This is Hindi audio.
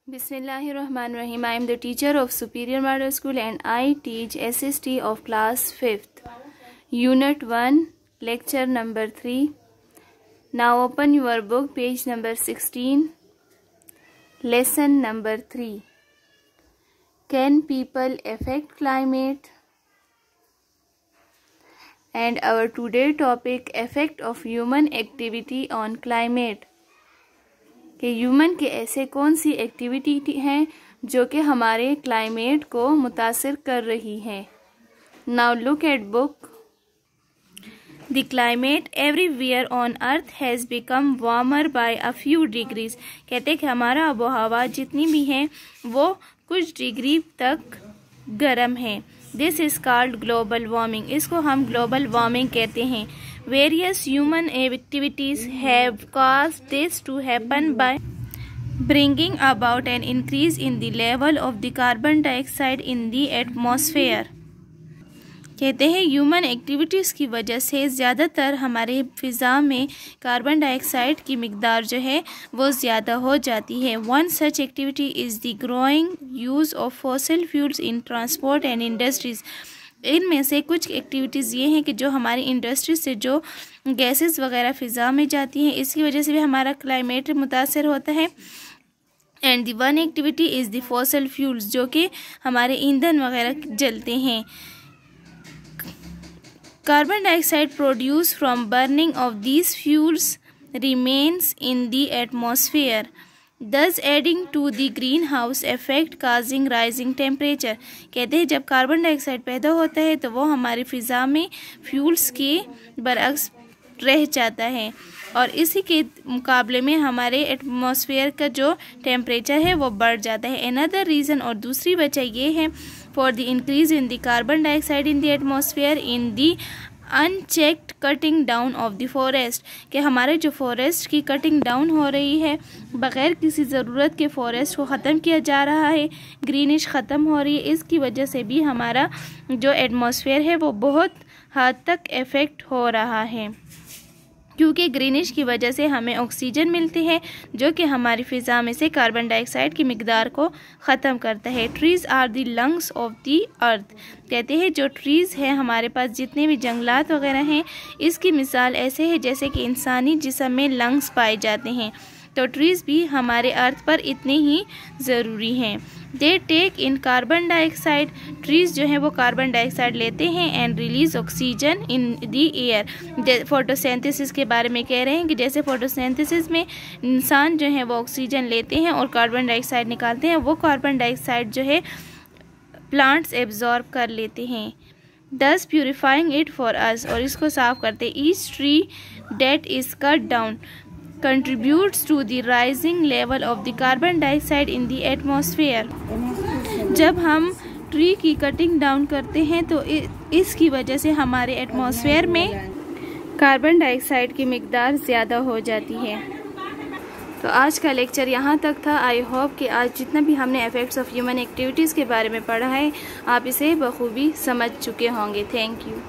Bismillahirrahmanirrahim. I am the teacher of Superior Model School and I teach SST of class 5th. Unit 1, lecture number 3. Now open your book, page number 16. Lesson number 3. Can people affect climate? And our today topic, effect of human activity on climate. कि ह्यूमन के ऐसे कौन सी एक्टिविटी हैं जो कि हमारे क्लाइमेट को मुतासिर कर रही हैं. Now look at book. The climate everywhere on earth has become warmer by a few degrees. कहते हैं कि हमारा आबो हवा जितनी भी है वो कुछ डिग्री तक गर्म है. This is called global warming. इसको हम ग्लोबल वार्मिंग कहते हैं. Various human activities have caused this to happen by bringing about an increase in the level of the carbon dioxide in the atmosphere. कहते हैं ह्यूमन एक्टिविटीज़ की वजह से ज़्यादातर हमारे फ़िज़ा में कार्बन डाइऑक्साइड की मिक़दार जो है वो ज़्यादा हो जाती है. One such activity is the growing use of fossil fuels in transport and industries. इनमें से कुछ एक्टिविटीज़ ये हैं कि जो हमारी इंडस्ट्री से जो गैसेस वगैरह फ़िज़ा में जाती हैं इसकी वजह से भी हमारा क्लाइमेट मुतासर होता है. And the one activity is the fossil fuels, जो कि हमारे ईंधन वगैरह जलते हैं. Carbon dioxide produce from burning of these fuels remains in the atmosphere, thus adding to the greenhouse effect causing rising temperature. कहते हैं जब कार्बन डाइऑक्साइड पैदा होता है तो वो हमारी फ़िज़ा में फ्यूल्स के बरअक्स रह जाता है और इसी के मुकाबले में हमारे एटमॉस्फेयर का जो टेम्परेचर है वो बढ़ जाता है. अनदर रीज़न, और दूसरी वजह ये है, for the increase in the carbon dioxide in the atmosphere in the unchecked cutting down of the forest. कि हमारे जो फॉरेस्ट की कटिंग डाउन हो रही है, बग़ैर किसी ज़रूरत के फॉरेस्ट को ख़त्म किया जा रहा है, ग्रीनिश ख़त्म हो रही है. इसकी वजह से भी हमारा जो एटमॉस्फेयर है वो बहुत हद तक इफ़ेक्ट हो रहा है, क्योंकि ग्रीनिश की वजह से हमें ऑक्सीजन मिलती है जो कि हमारी फ़िज़ा में से कार्बन डाइऑक्साइड की मिक़दार को ख़त्म करता है. Trees are the lungs of the earth. कहते हैं जो ट्रीज़ हैं हमारे पास जितने भी जंगलात वगैरह हैं इसकी मिसाल ऐसे है जैसे कि इंसानी जिस्म में लंग्स पाए जाते हैं. तो ट्रीज़ भी हमारे अर्थ पर इतने ही ज़रूरी हैं. They take in carbon dioxide. Trees जो हैं वो कार्बन डाइऑक्साइड लेते हैं and release oxygen in the air. Photosynthesis के बारे में कह रहे हैं कि जैसे फोटोसिंथेसिस में इंसान जो है वो ऑक्सीजन लेते हैं और कार्बन डाइऑक्साइड निकालते हैं, वो कार्बन डाइऑक्साइड जो है प्लांट्स एब्जॉर्ब कर लेते हैं, दस प्यूरिफाइंग इट फॉर अस, और इसको साफ़ करते. Each tree that is cut down contributes to the rising level of the carbon dioxide in the atmosphere. जब हम ट्री की कटिंग डाउन करते हैं तो इसकी वजह से हमारे एटमॉस्फेयर में कार्बन डाइऑक्साइड की मिक़दार ज़्यादा हो जाती है. तो आज का लेक्चर यहाँ तक था. आई होप कि आज जितना भी हमने इफ़ेक्ट्स ऑफ ह्यूमन एक्टिविटीज़ के बारे में पढ़ा है आप इसे बखूबी समझ चुके होंगे. Thank you.